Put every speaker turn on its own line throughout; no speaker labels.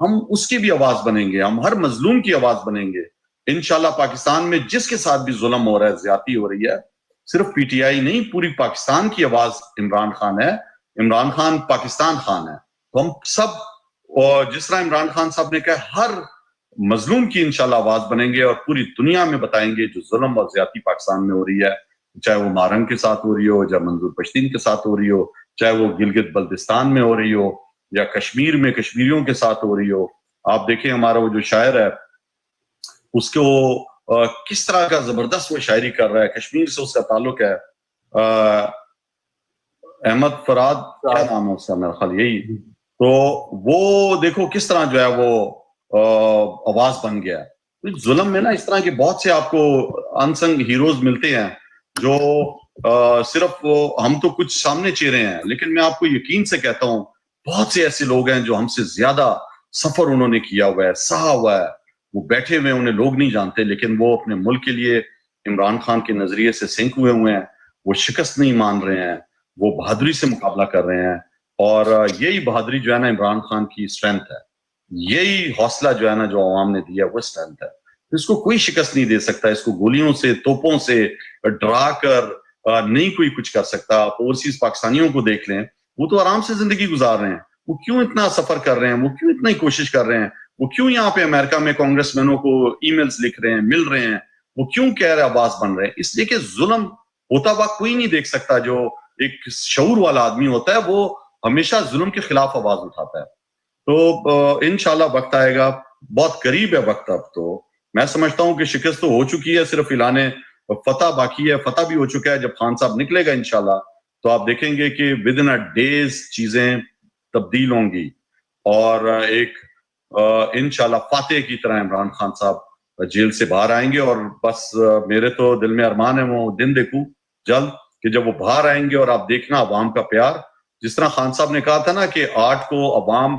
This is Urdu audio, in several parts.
ہم اس کی بھی آواز بنیں گے, ہم ہر مظلوم کی آواز بنیں گے انشاءاللہ. پاکستان میں جس کے ساتھ بھی ظلم ہو رہا ہے, زیادتی ہو رہی ہے, صرف پی ٹی آئی نہیں, پوری پاکستان کی آواز عمران خان ہے. عمران خان پاکستان خان ہے. تو ہم سب, اور جس طرح عمران خان صاحب نے کہا, ہر مظلوم کی انشاءاللہ آواز بنیں گے اور پوری دنیا میں بتائیں گے جو ظلم اور زیادتی پاکستان میں ہو رہی ہے, چاہے وہ مارنگ کے ساتھ ہو رہی ہو, چاہے منظور پشتین کے ساتھ ہو رہی ہو, چاہے وہ گلگت بلتستان میں ہو رہی ہو, یا کشمیر میں کشمیریوں کے ساتھ ہو رہی ہو. آپ دیکھیں ہمارا وہ جو شاعر ہے, اس کو کس طرح کا زبردست وہ شاعری کر رہا ہے, کشمیر سے اس کا تعلق ہے, احمد فراد کیا نام ہے اس کا, میرا خیال یہی. تو وہ دیکھو کس طرح جو ہے وہ آواز بن گیا. ظلم میں نا اس طرح کے بہت سے آپ کو انسنگ ہیروز ملتے ہیں جو صرف ہم تو کچھ سامنے چہرے ہیں, لیکن میں آپ کو یقین سے کہتا ہوں بہت سے ایسے لوگ ہیں جو ہم سے زیادہ سفر انہوں نے کیا ہوا ہے, سہا ہوا ہے. وہ بیٹھے ہوئے انہیں لوگ نہیں جانتے, لیکن وہ اپنے ملک کے لیے عمران خان کے نظریے سے سنک ہوئے ہیں. وہ شکست نہیں مان رہے ہیں, وہ بہادری سے مقابلہ کر رہے ہیں. اور یہی بہادری جو ہے نا عمران خان کی اسٹرینتھ ہے, یہی حوصلہ جو ہے نا جو عوام نے دیا وہ اسٹرینتھ ہے. اس کو کوئی شکست نہیں دے سکتا, اس کو گولیوں سے, توپوں سے ڈرا کر نہیں کوئی کچھ کر سکتا. آپ اوورسیز پاکستانیوں کو دیکھ لیں, وہ تو آرام سے زندگی گزار رہے ہیں. وہ کیوں اتنا سفر کر رہے ہیں, وہ کیوں اتنی کوشش کر رہے ہیں, وہ کیوں یہاں پہ امریکہ میں کانگریس مینوں کو ای میلز لکھ رہے ہیں, مل رہے ہیں, وہ کیوں کہہ رہے آواز بن رہے ہیں؟ اس لیے کہ ظلم ہوتا ہوا کوئی نہیں دیکھ سکتا. جو ایک شعور والا آدمی ہوتا ہے وہ ہمیشہ ظلم کے خلاف آواز اٹھاتا ہے. تو انشاءاللہ وقت آئے گا, بہت قریب ہے وقت. اب تو میں سمجھتا ہوں کہ شکست تو ہو چکی ہے, صرف اعلان فتح باقی ہے. فتح بھی ہو چکا ہے. جب خان صاحب نکلے گا انشاءاللہ تو آپ دیکھیں گے کہ ود ان ڈیز چیزیں تبدیل ہوں گی, اور ایک انشاءاللہ فاتح کی طرح عمران خان صاحب جیل سے باہر آئیں گے. اور بس میرے تو دل میں ارمان ہے وہ دن دیکھوں جلد, کہ جب وہ باہر آئیں گے اور آپ دیکھنا عوام کا پیار, جس طرح خان صاحب نے کہا تھا نا کہ 8 کو عوام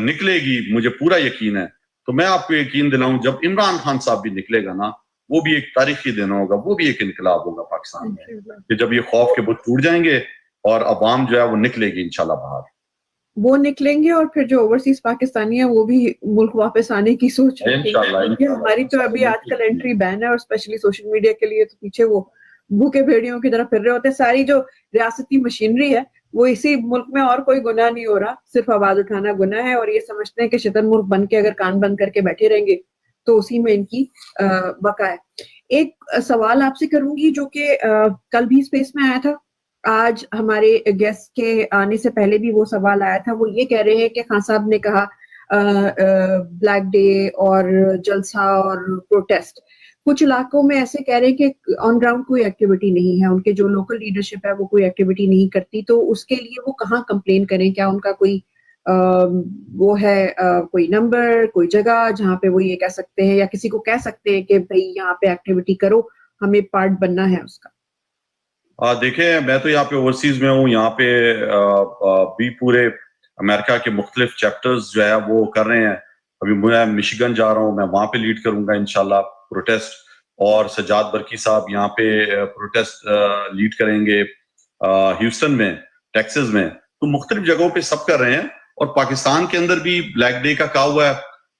نکلے گی, مجھے پورا یقین ہے. تو میں آپ کو یقین دلاؤں جب عمران خان صاحب بھی نکلے گا نا, وہ بھی ایک تاریخی دن ہوگا, وہ بھی ایک انقلاب ہوگا پاکستان میں, کہ جب یہ خوف کے بت ٹوٹ جائیں گے اور عوام جو ہے وہ نکلے گی انشاءاللہ باہر.
وہ نکلیں گے اور پھر جو اوورسیز پاکستانی ہیں وہ بھی ملک واپس آنے کی سوچ رہے ہیں. کیونکہ ہماری تو ابھی آج کل انٹری بین ہے, اور اسپیشلی سوشل میڈیا کے لیے تو پیچھے وہ بھوکے بھیڑیوں کی طرح پھر رہے ہوتے ہیں. ساری جو ریاستی مشینری ہے وہ اسی ملک میں, اور کوئی گناہ نہیں ہو رہا, صرف آواز اٹھانا گناہ ہے. اور یہ سمجھتے ہیں کہ شتر ملک بن کے اگر کان بند کر کے بیٹھے رہیں گے تو اسی میں ان کی بقا ہے. ایک سوال آپ سے کروں گی جو کہ کل بھی اسپیس میں آیا تھا, آج ہمارے گیسٹ کے آنے سے پہلے بھی وہ سوال آیا تھا. وہ یہ کہہ رہے ہیں کہ خان صاحب نے کہا بلیک ڈے اور جلسہ اور پروٹیسٹ, کچھ علاقوں میں ایسے کہہ رہے ہیں کہ آن گراؤنڈ کوئی ایکٹیویٹی نہیں ہے, ان کے جو لوکل لیڈرشپ ہے وہ کوئی ایکٹیویٹی نہیں کرتی. تو اس کے لیے وہ کہاں کمپلین کریں؟ کیا ان کا کوئی وہ ہے کوئی نمبر, کوئی جگہ جہاں پہ وہ یہ کہہ سکتے ہیں, یا کسی کو کہہ سکتے ہیں کہ بھئی یہاں پہ ایکٹیویٹی کرو, ہمیں پارٹ بننا ہے اس کا؟
دیکھیں میں تو یہاں پہ اوورسیز میں ہوں, یہاں پہ بھی پورے امریکہ کے مختلف چیپٹرز جو ہے وہ کر رہے ہیں. ابھی میں مشیگن جا رہا ہوں, میں وہاں پہ لیڈ کروں گا انشاءاللہ پروٹیسٹ, اور سجاد برکی صاحب یہاں پہ پروٹیسٹ لیڈ کریں گے ہیوسٹن میں, ٹیکسس میں. تو مختلف جگہوں پہ سب کر رہے ہیں, اور پاکستان کے اندر بھی بلیک ڈے کا کہا ہوا ہے.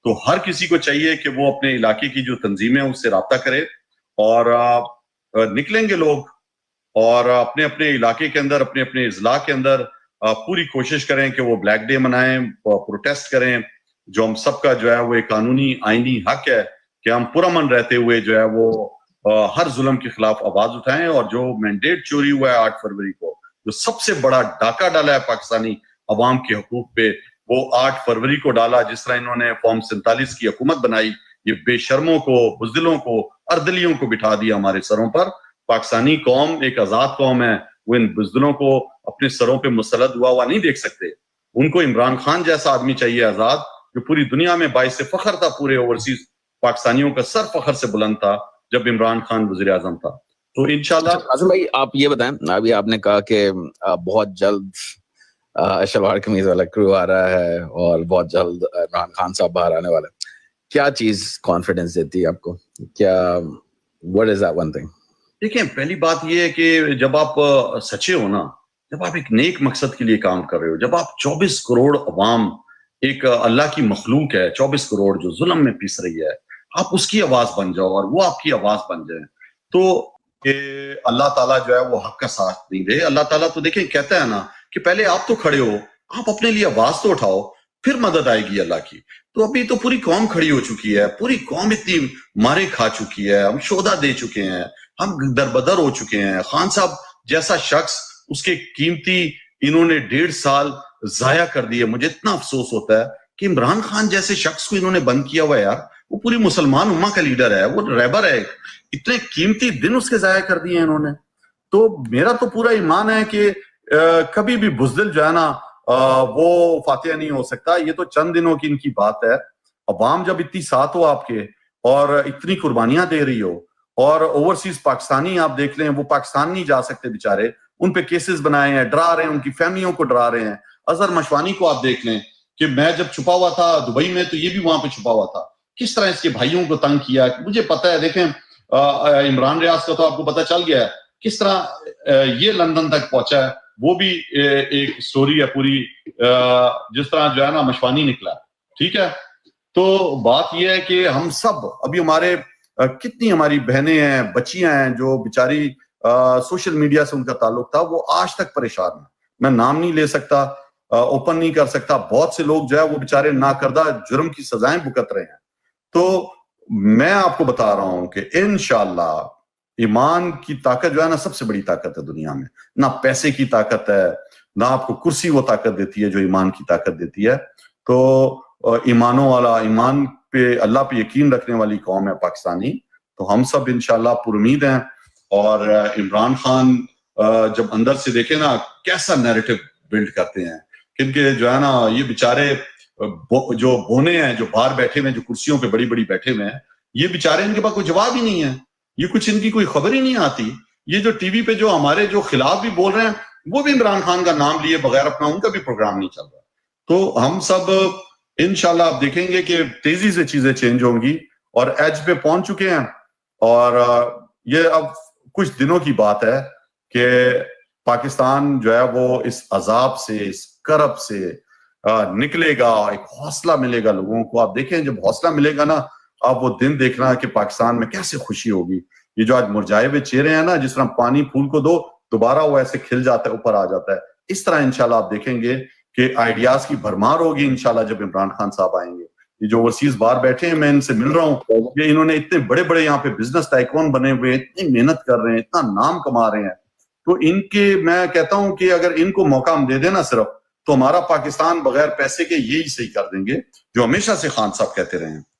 تو ہر کسی کو چاہیے کہ وہ اپنے علاقے کی جو تنظیمیں ہیں اس سے رابطہ کرے, اور نکلیں گے لوگ, اور اپنے اپنے علاقے کے اندر, اپنے اپنے اضلاع کے اندر پوری کوشش کریں کہ وہ بلیک ڈے منائیں, پروٹیسٹ کریں. جو ہم سب کا جو ہے وہ ایک قانونی آئینی حق ہے کہ ہم پرامن رہتے ہوئے جو ہے وہ ہر ظلم کے خلاف آواز اٹھائیں. اور جو مینڈیٹ چوری ہوا ہے 8 فروری کو, جو سب سے بڑا ڈاکہ ڈالا ہے پاکستانی عوام کے حقوق پہ, وہ 8 فروری کو ڈالا. جس طرح انہوں نے فارم 47 کی حکومت بنائی, یہ بے شرموں کو, بزدلوں کو, اردلیوں کو بٹھا دیا ہمارے سروں پر. پاکستانی قوم ایک آزاد قوم ہے, وہ ان بزدلوں کو اپنے سروں پہ مسلط ہوا نہیں دیکھ سکتے. ان کو عمران خان جیسا آدمی چاہیے آزاد, جو پوری دنیا میں باعث فخر تھا, پورے اوورسیز پاکستانیوں کا سر فخر سے بلند تھا جب عمران خان وزیر اعظم تھا. تو انشاءاللہ.
عاصم بھائی آپ یہ بتائیں, ابھی آپ نے کہا کہ بہت جلد شلوار قمیض والا کرو آ رہا ہے اور بہت جلد عمران خان صاحب باہر آنے والے, کیا چیز کانفیڈنس دیتی ہے آپ کو؟ کیا what is that one thing؟
دیکھیں پہلی بات یہ ہے کہ جب آپ سچے ہو نا, جب آپ ایک نیک مقصد کے لیے کام کر رہے ہو, جب آپ 24 کروڑ عوام ایک اللہ کی مخلوق ہے 24 کروڑ جو ظلم میں پیس رہی ہے, آپ اس کی آواز بن جاؤ اور وہ آپ کی آواز بن جائے, تو اللہ تعالیٰ جو ہے وہ حق کا ساتھ نہیں دے. اللہ تعالیٰ تو دیکھیں کہتا ہے نا کہ پہلے آپ تو کھڑے ہو, آپ اپنے لیے آواز تو اٹھاؤ, پھر مدد آئے گی اللہ کی. تو ابھی تو پوری قوم کھڑی ہو چکی ہے, پوری قوم اتنی مارے کھا چکی ہے, ہم شہدا دے چکے ہیں, ہم دربدر ہو چکے ہیں. خان صاحب جیسا شخص, اس کے قیمتی انہوں نے 1.5 سال ضائع کر دیے. مجھے اتنا افسوس ہوتا ہے کہ عمران خان جیسے شخص کو انہوں نے بند کیا ہوا ہے یار. وہ پوری مسلمان امہ کا لیڈر ہے, وہ رہبر ہے, اتنے قیمتی دن اس کے ضائع کر دیے انہوں نے. تو میرا تو پورا ایمان ہے کہ کبھی بھی بزدل جو ہے نا وہ فاتحہ نہیں ہو سکتا. یہ تو چند دنوں کی ان کی بات ہے. عوام جب اتنی ساتھ ہو آپ کے اور اتنی قربانیاں دے رہی ہو, اور اوورسیز پاکستانی آپ دیکھ لیں, وہ پاکستان نہیں جا سکتے بیچارے, ان پہ کیسز بنائے ہیں, ڈرا رہے ہیں, ان کی فیملیوں کو ڈرا رہے ہیں. اظہر مشوانی کو آپ دیکھ لیں کہ میں جب چھپا ہوا تھا دبئی میں تو یہ بھی وہاں پہ چھپا ہوا تھا, کس طرح اس کے بھائیوں کو تنگ کیا. مجھے پتا ہے, دیکھیں عمران ریاض کا تو آپ کو پتا چل گیا ہے کس طرح یہ لندن تک پہنچا ہے. وہ بھی ایک سٹوری ہے پوری, جس طرح جو ہے نا مشوانی نکلا. ٹھیک ہے, تو بات یہ ہے کہ ہم سب ابھی ہمارے کتنی ہماری بہنیں ہیں, بچیاں ہیں جو بیچاری سوشل میڈیا سے ان کا تعلق تھا, وہ آج تک پریشان ہیں. میں نام نہیں لے سکتا, اوپن نہیں کر سکتا. بہت سے لوگ جو ہے وہ بیچارے ناکردہ جرم کی سزائیں بھگت رہے ہیں. تو میں آپ کو بتا رہا ہوں کہ انشاءاللہ ایمان کی طاقت جو ہے نا سب سے بڑی طاقت ہے دنیا میں. نہ پیسے کی طاقت ہے, نہ آپ کو کرسی وہ طاقت دیتی ہے جو ایمان کی طاقت دیتی ہے. تو ایمانوں والا, ایمان پہ اللہ پہ یقین رکھنے والی قوم ہے پاکستانی. تو ہم سب انشاءاللہ پر امید ہیں. اور عمران خان جب اندر سے دیکھیں نا کیسا نیریٹو بلڈ کرتے ہیں, کیونکہ جو ہے نا یہ بیچارے جو بونے ہیں, جو باہر بیٹھے ہوئے ہیں, جو کرسیوں پہ بڑی بڑی بیٹھے ہوئے ہیں, یہ بیچارے ان کے پاس کوئی جواب ہی نہیں ہے, یہ کچھ ان کی کوئی خبر ہی نہیں آتی. یہ جو ٹی وی پہ جو ہمارے جو خلاف بھی بول رہے ہیں, وہ بھی عمران خان کا نام لیے بغیر اپنا ان کا بھی پروگرام نہیں چل رہا. تو ہم سب انشاءاللہ آپ دیکھیں گے کہ تیزی سے چیزیں چینج ہوں گی اور ایج پہ پہنچ چکے ہیں. اور یہ اب کچھ دنوں کی بات ہے کہ پاکستان جو ہے وہ اس عذاب سے, اس کرب سے نکلے گا, ایک حوصلہ ملے گا لوگوں کو. آپ دیکھیں جب حوصلہ ملے گا نا, آپ وہ دن دیکھنا کہ پاکستان میں کیسے خوشی ہوگی. یہ جو آج مرجائے ہوئے چہرے ہیں نا, جس طرح پانی پھول کو دو دوبارہ وہ ایسے کھل جاتا ہے, اوپر آ جاتا ہے, اس طرح انشاءاللہ آپ دیکھیں گے کہ آئیڈیاز کی بھرمار ہوگی انشاءاللہ جب عمران خان صاحب آئیں گے. یہ جو اوورسیز باہر بیٹھے ہیں, میں ان سے مل رہا ہوں, یہ انہوں نے اتنے بڑے بڑے یہاں پہ بزنس ٹائکون بنے ہوئے, اتنی محنت کر رہے ہیں, اتنا نام کما رہے ہیں. تو ان کے میں کہتا ہوں کہ اگر ان کو موقع ہم دے دیں نا صرف, تو ہمارا پاکستان بغیر پیسے کے یہی صحیح کر دیں گے جو ہمیشہ سے خان صاحب کہتے رہے ہیں.